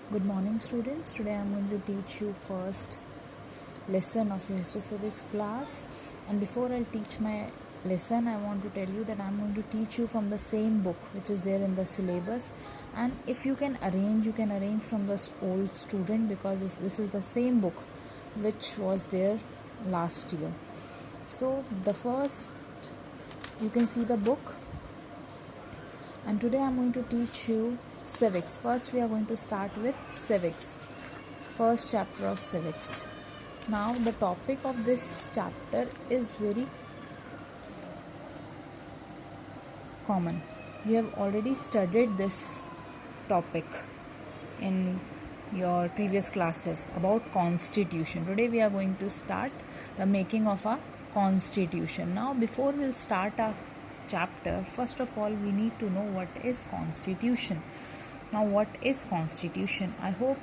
Good morning, students. Today I am going to teach you first lesson of your history civics class. And before I teach my lesson, I want to tell you that I am going to teach you from the same book which is there in the syllabus. And if you can arrange from this old student because this is the same book which was there last year. So the first, you can see the book. And today I am going to teach you civics. First we are going to start with civics. First chapter of civics. Now the topic of this chapter is very common. You have already studied this topic in your previous classes about constitution. Today we are going to start the making of a constitution. Now before we'll start our chapter, first of all we need to know what is constitution. Now what is constitution? I hope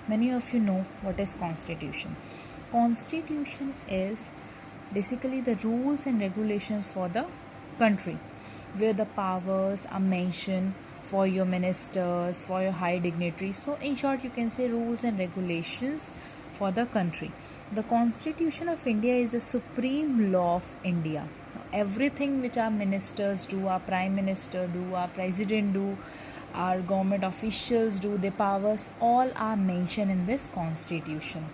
many of you know what is constitution. Constitution is basically the rules and regulations for the country, where the powers are mentioned for your ministers, for your high dignitaries. So in short, you can say rules and regulations for the country. The Constitution of India is the supreme law of India. Everything which our ministers do, our prime minister do, our president do, our government officials do, their powers all are mentioned in this constitution.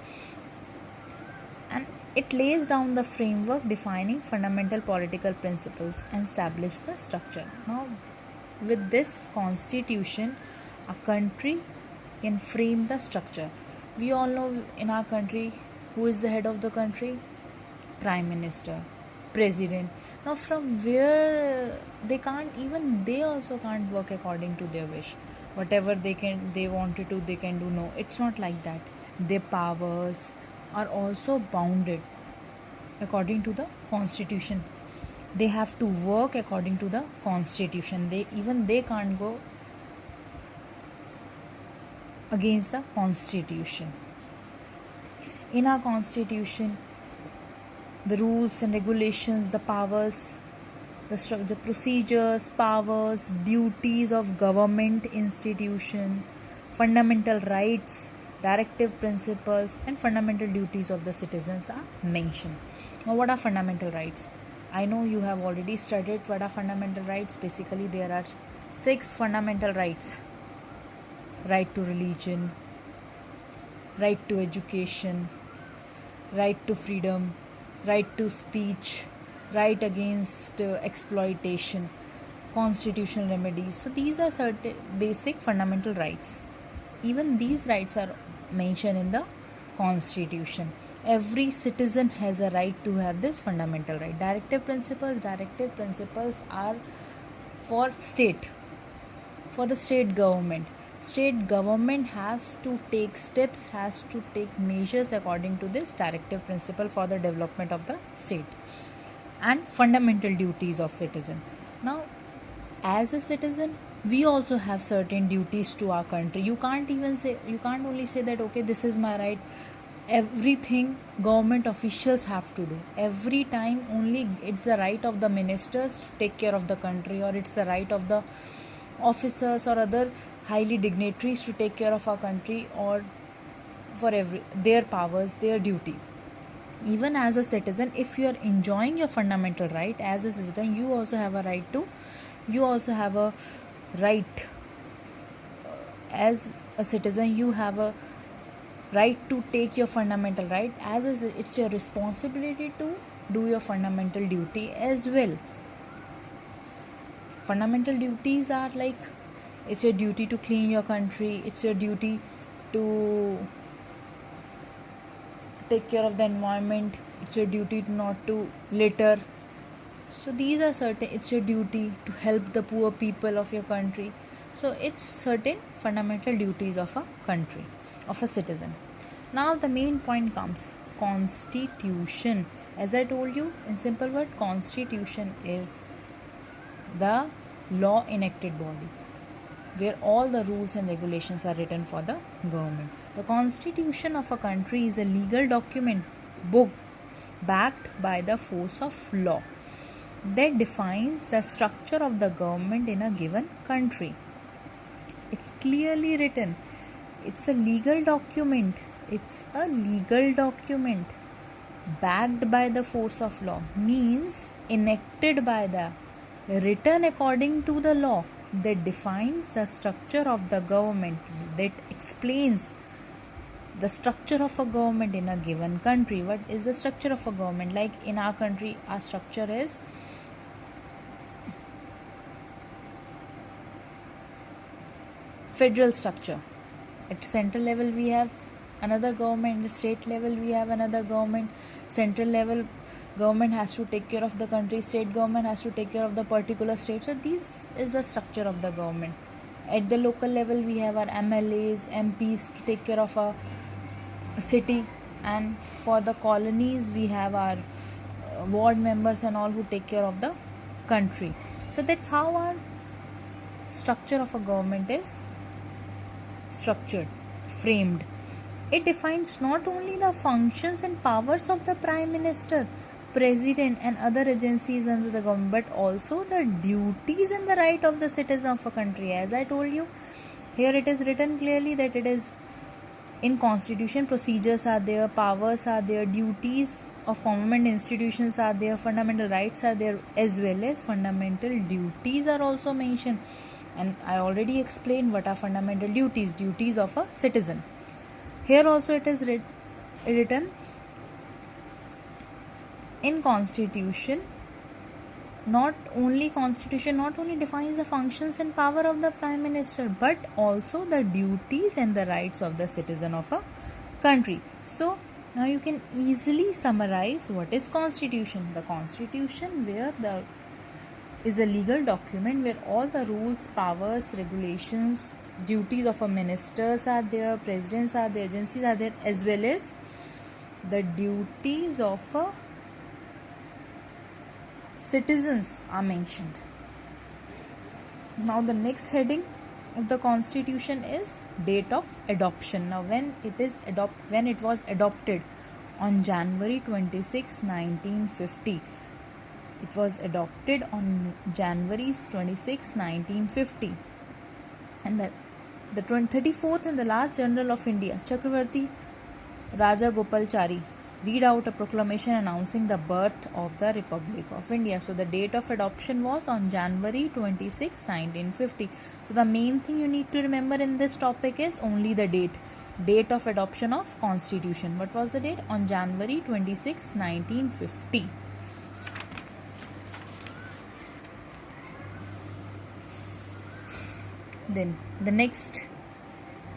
And it lays down the framework defining fundamental political principles and establish the structure. Now, with this constitution, a country can frame the structure. We all know in our country who is the head of the country? Prime Minister, President. Now from where they also can't work according to their wish. Whatever they wanted to, they can do. No, it's not like that. Their powers are also bounded according to the constitution. They have to work according to the constitution. They can't go against the constitution. In our constitution, the rules and regulations, the powers, the procedures, powers, duties of government institution, fundamental rights, directive principles, and fundamental duties of the citizens are mentioned. Now, what are fundamental rights? I know you have already studied what are fundamental rights. Basically, there are 6 fundamental rights: right to religion, right to education, right to freedom, right to speech, right against exploitation, constitutional remedies. So these are certain basic fundamental rights. Even these rights are mentioned in the constitution. Every citizen has a right to have this fundamental right. Directive principles are for the state government. State government has to take steps, has to take measures according to this directive principle for the development of the state. And fundamental duties of citizen. Now, as a citizen, we also have certain duties to our country. You can't only say that okay, this is my right. Everything government officials have to do. Every time only it's the right of the ministers to take care of the country, or it's the right of the officers or other highly dignitaries to take care of our country, or for their powers, their duty. Even as a citizen, if you are enjoying your fundamental right as a citizen, you also have a right. As a citizen, you have a right to take your fundamental right. It's your responsibility to do your fundamental duty as well. Fundamental duties are like, it's your duty to clean your country, it's your duty to take care of the environment, it's your duty not to litter. So these are certain, it's your duty to help the poor people of your country. So it's certain fundamental duties of a country, of a citizen. Now the main point comes, constitution. As I told you, in simple word, constitution is the law enacted body where all the rules and regulations are written for the government. The constitution of a country is a legal document, book, backed by the force of law, that defines the structure of the government in a given country. It's clearly written It's a legal document. It's a legal document backed by the force of law, means enacted by the, written according to the law, that defines the structure of the government, that explains the structure of a government in a given country. What is the structure of a government? Like in our country, our structure is federal structure. At central level we have another government, at state level we have another government. Central level government has to take care of the country, state government has to take care of the particular state. So this is the structure of the government. At the local level we have our MLAs, MPs to take care of a city, and for the colonies we have our ward members and all who take care of the country. So that's how our structure of a government is structured, framed. It defines not only the functions and powers of the Prime Minister, President, and other agencies under the government, but also the duties and the right of the citizen of a country. As I told you, here it is written clearly that it is in Constitution, procedures are there, powers are there, duties of government institutions are there, fundamental rights are there, as well as fundamental duties are also mentioned. And I already explained what are fundamental duties of a citizen. Here also it is written in Constitution not only defines the functions and power of the Prime Minister, but also the duties and the rights of the citizen of a country. So now you can easily summarize what is Constitution. The Constitution is a legal document where all the rules, powers, regulations, duties of a ministers are there, presidents are there, agencies are there, as well as the duties of a citizens are mentioned. Now the next heading of the Constitution is date of adoption. Now when it was adopted on January 26, 1950. It was adopted on January 26, 1950. And the 34th and the last General of India, Chakravarti Rajagopalachari, read out a proclamation announcing the birth of the Republic of India. So the date of adoption was on January 26, 1950. So the main thing you need to remember in this topic is only the date of adoption of Constitution. What was the date? On January 26, 1950. Then the next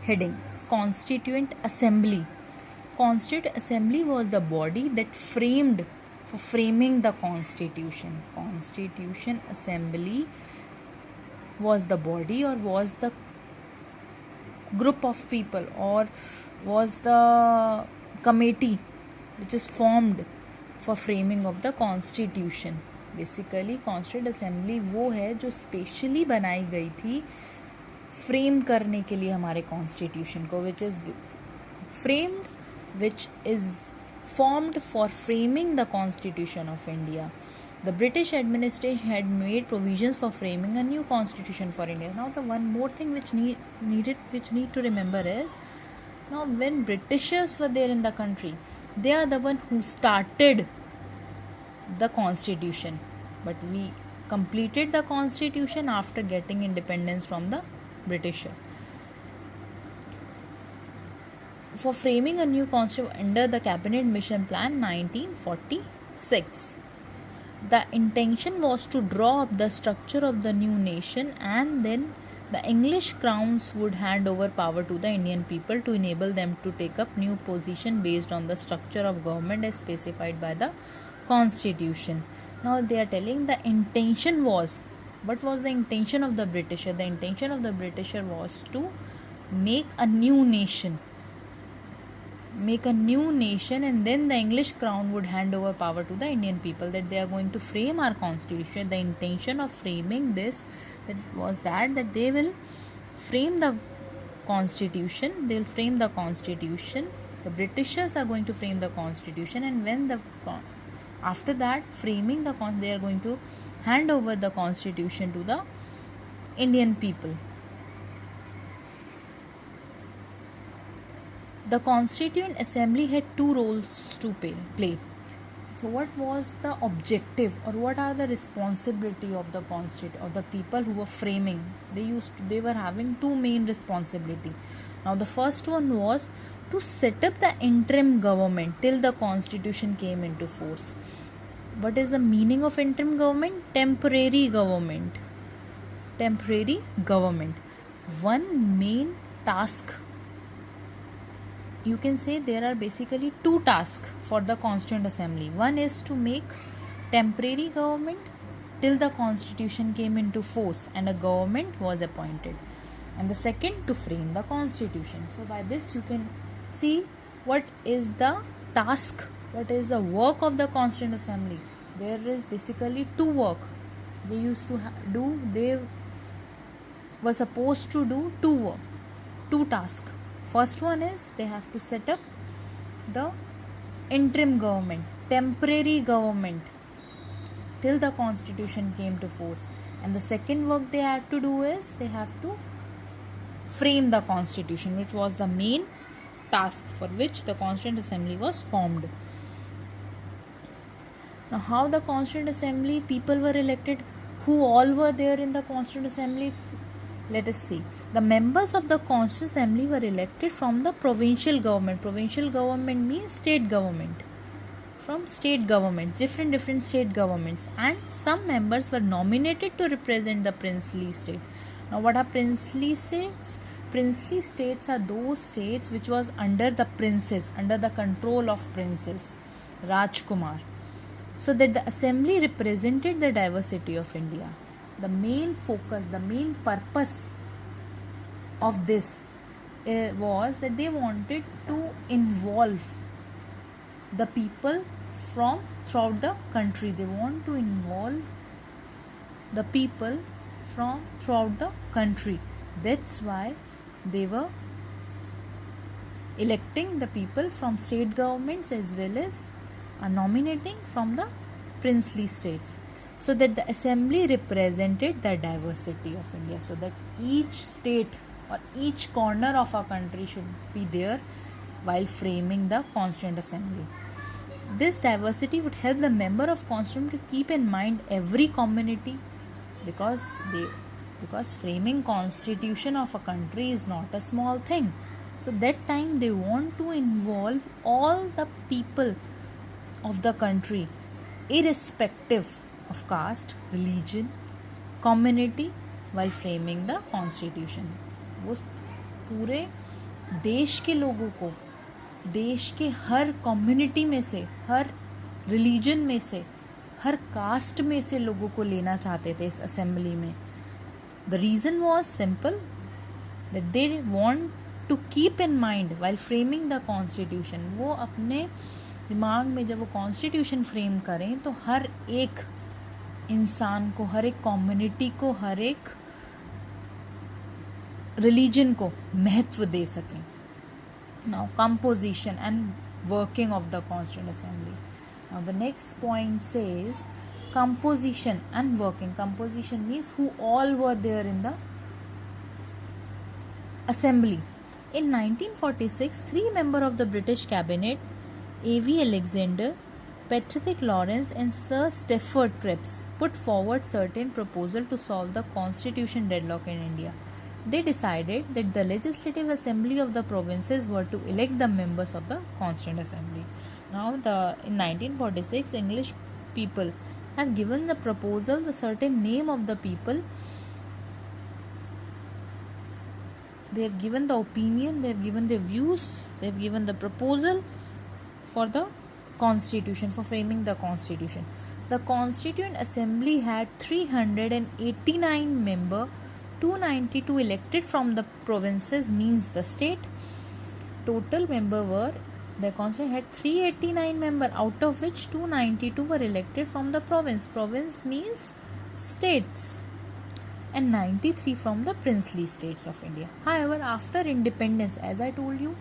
heading is Constituent Assembly. Constituent Assembly was the body that framing the Constitution. Constitution Assembly was the body, or was the group of people, or was the committee which is formed for framing of the Constitution. Basically Constituent Assembly वो है जो specially बनाई गई थी frame करने के लिए हमारे कॉन्स्टिट्यूशन को, which is formed for framing the Constitution of India. The British administration had made provisions for framing a new constitution for India. Now the one more thing which need to remember is, now when Britishers were there in the country, they are the one who started the constitution, but we completed the constitution after getting independence from the Britisher. For framing a new constitution under the Cabinet Mission Plan 1946. The intention was to draw up the structure of the new nation, and then the English crowns would hand over power to the Indian people to enable them to take up new position based on the structure of government as specified by the Constitution. Now they are telling the intention was, what was the intention of the Britisher? The intention of the Britisher was to make a new nation, and then the English crown would hand over power to the Indian people, that they are going to frame our constitution. The intention of framing this was that they will frame the constitution. They will frame the constitution. The Britishers are going to frame the constitution, and when after that framing they are going to hand over the constitution to the Indian people. The Constituent Assembly had two roles to play. So, what was the objective, or what are the responsibility of the constituent, or the people who were framing? They were having two main responsibility. Now, the first one was to set up the interim government till the constitution came into force. What is the meaning of interim government? Temporary government. Temporary government. One main task, you can say there are basically two tasks for the Constituent Assembly. One is to make temporary government till the constitution came into force and a government was appointed, and the second to frame the constitution. So by this you can see what is the task, what is the work of the Constituent Assembly. There is basically two work they used to do. They were supposed to do two tasks. First one is they have to set up the interim government, temporary government till the constitution came to force, and the second work they had to do is they have to frame the constitution, which was the main task for which the Constituent Assembly was formed. Now, how the Constituent Assembly people were elected, who all were there in the Constituent Assembly? Let us see. The members of the Constituent Assembly were elected from the provincial government. Provincial government means state government. From state government, different state governments, and some members were nominated to represent the princely state. Now, what are princely states? Princely states are those states which was under the princes, under the control of princes, Rajkumar. So that the assembly represented the diversity of India. The main focus, the main purpose of this was that they wanted to involve the people from throughout the country. They want to involve the people from throughout the country. That's why they were electing the people from state governments as well as nominating from the princely states, so that the assembly represented the diversity of India, so that each state or each corner of our country should be there while framing the Constituent Assembly. This diversity would help the member of Constituent to keep in mind every community, because framing constitution of a country is not a small thing. So that time they want to involve all the people of the country, irrespective of caste, religion, community, while framing the constitution. वो पूरे देश के लोगों को, देश के हर community में से, हर रिलीजन में से, हर कास्ट में से लोगों को लेना चाहते थे इस असेंबली में. The reason was simple, that they want to keep in mind while framing the constitution. वो अपने दिमाग में जब वो कॉन्स्टिट्यूशन फ्रेम करें तो हर एक इंसान को, हर एक कम्युनिटी को, हर एक रिलीजन को महत्व दे सकें. Now composition and working of the constituent assembly. Now the next point says composition and working. Composition means who all were there in the assembly. In 1946, 3 members of the British cabinet, A.V. Alexander, Patrick Lawrence and Sir Stafford Cripps, put forward certain proposals to solve the constitution deadlock in India. They decided that the legislative assembly of the provinces were to elect the members of the Constituent Assembly. Now, in 1946, English people have given the proposal, the certain name of the people. They have given the opinion, they have given their views, they have given the proposal for the constitution, for framing the constitution. The Constituent Assembly had 389 members, 292 elected from the provinces, means the state. Total member were, the Constitution had 389 members, out of which 292 were elected from the province. Province means states. And 93 from the princely states of India. However, after independence, as I told you,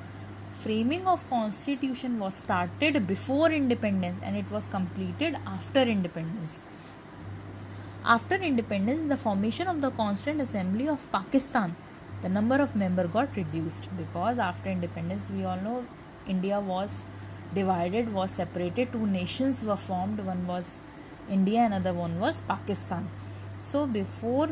framing of constitution was started before independence and it was completed after independence. After independence, the formation of the Constituent Assembly of Pakistan The number of member got reduced because after independence, we all know India was divided, was separated. Two nations were formed. One was India, another one was Pakistan. So before,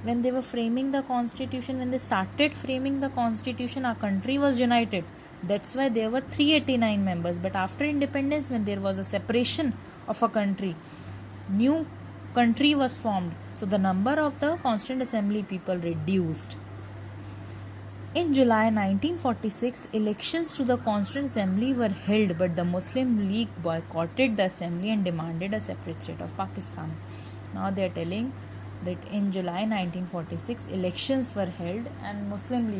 when they were framing the constitution, when they started framing the constitution, our country was united. That's why there were 389 members. But after independence, when there was a separation of a country, new country was formed. So the number of the Constituent Assembly people reduced. In July 1946, elections to the Constituent Assembly were held, but the Muslim League boycotted the assembly and demanded a separate state of Pakistan. Now they are telling that in July 1946, elections were held, and Muslim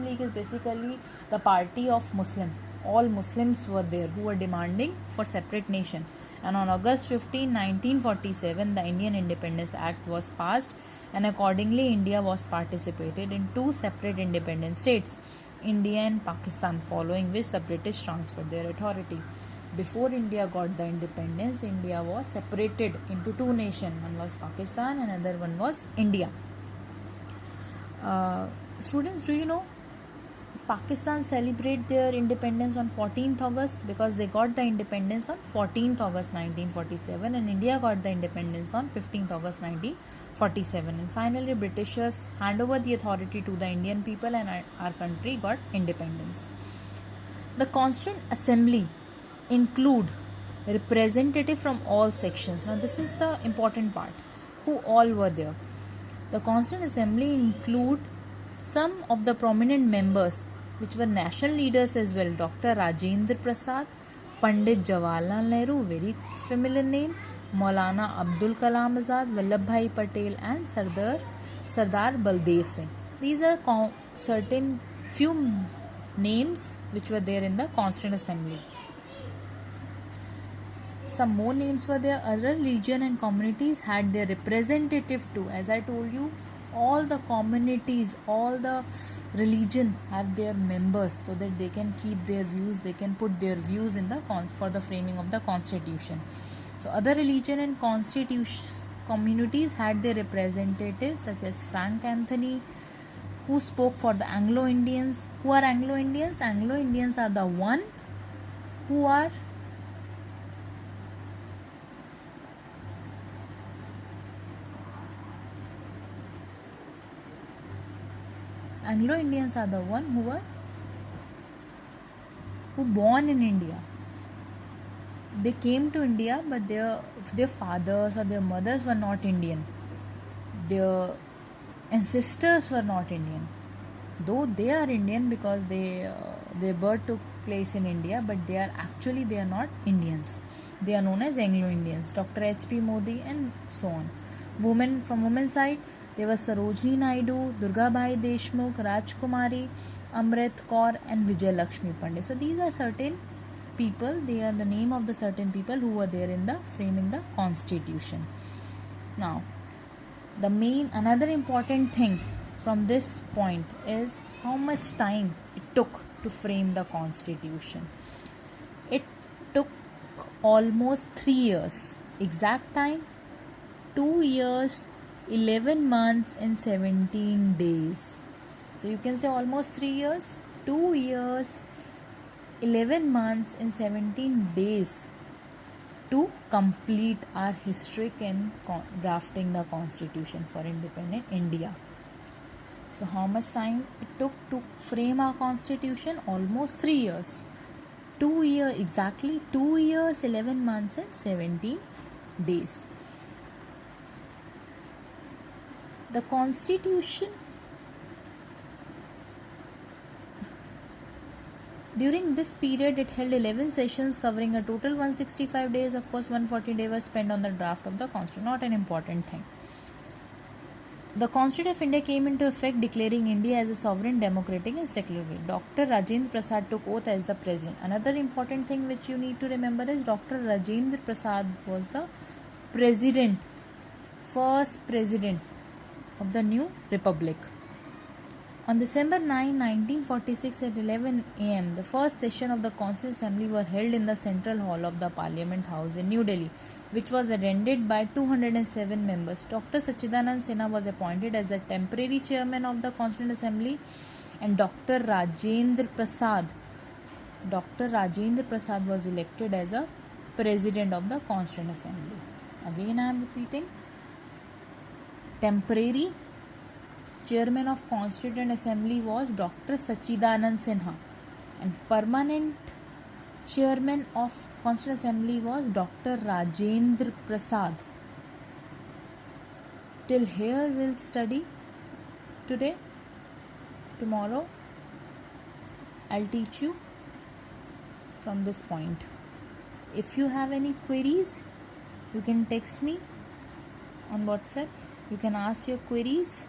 League is basically the party of Muslim. All Muslims were there who were demanding for separate nation. And on August 15, 1947, the Indian Independence Act was passed, and accordingly India was participated in two separate independent states, India and Pakistan, following which the British transferred their authority. Before India got the independence, India was separated into two nations. One was Pakistan and another one was India. Students, do you know Pakistan celebrate their independence on 14th August because they got the independence on 14th August 1947, and India got the independence on 15th August 1947. And finally, Britishers hand over the authority to the Indian people, and our country got independence. The Constituent Assembly include representative from all sections. Now this is the important part, who all were there. The Constituent Assembly include some of the prominent members which were national leaders as well. Dr. Rajendra Prasad, Pandit Jawaharlal Nehru, very familiar name, Maulana Abdul Kalam Azad, Vallabhbhai Patel, and Sardar Baldev Singh. These are certain few names which were there in the Constituent Assembly. Some more names were there. Other religion and communities had their representative too. As I told you, all the communities, all the religion have their members, so that they can keep their views, they can put their views in the for the framing of the constitution. So other religion and communities had their representatives, such as Frank Anthony, who spoke for the Anglo-Indians. Who are Anglo-Indians? Anglo-Indians are the one who are Anglo-Indians are the one who born in India. They came to India, but their fathers or their mothers were not Indian. Their ancestors were not Indian. Though they are Indian because their birth took place in India, but they are not Indians. They are known as Anglo-Indians. Dr. H.P. Modi and so on. Women, from women's side, there was Sarojini Naidu, Durgabhai Deshmukh, Rajkumari, Amrit Kaur, and Vijay Lakshmi Pandey. So these are certain people. They are the name of the certain people who were there in the framing the constitution. Now, another important thing from this point is how much time it took to frame the constitution. It took almost 3 years. Exact time, 2 years, 11 months and 17 days. So you can say almost 3 years, 2 years, 11 months and 17 days to complete our history in drafting the constitution for independent India. So how much time it took to frame our constitution? Almost 3 years. 2 years, exactly 2 years, 11 months and 17 days. The constitution, during this period, it held 11 sessions covering a total 165 days. Of course, 140 days were spent on the draft of the constitution. Not an important thing. The Constitution of India came into effect declaring India as a sovereign, democratic and secular state. Dr. Rajendra Prasad took oath as the president. Another important thing which you need to remember is Dr. Rajendra Prasad was the president, first president of the new republic. On December 9, 1946 at 11 am, the first session of the Constituent Assembly were held in the Central Hall of the Parliament House in New Delhi, which was attended by 207 members. Dr. Sachidanand Sinha was appointed as the temporary chairman of the Constituent Assembly, and Dr. Rajendra Prasad was elected as a president of the Constituent Assembly. Again, I am repeating. Temporary chairman of Constituent Assembly was Dr. Sachidanand Sinha, and permanent chairman of Constituent Assembly was Dr. Rajendra Prasad. Till here we'll study today. Tomorrow I'll teach you from this point. If you have any queries, you can text me on WhatsApp. You can ask your queries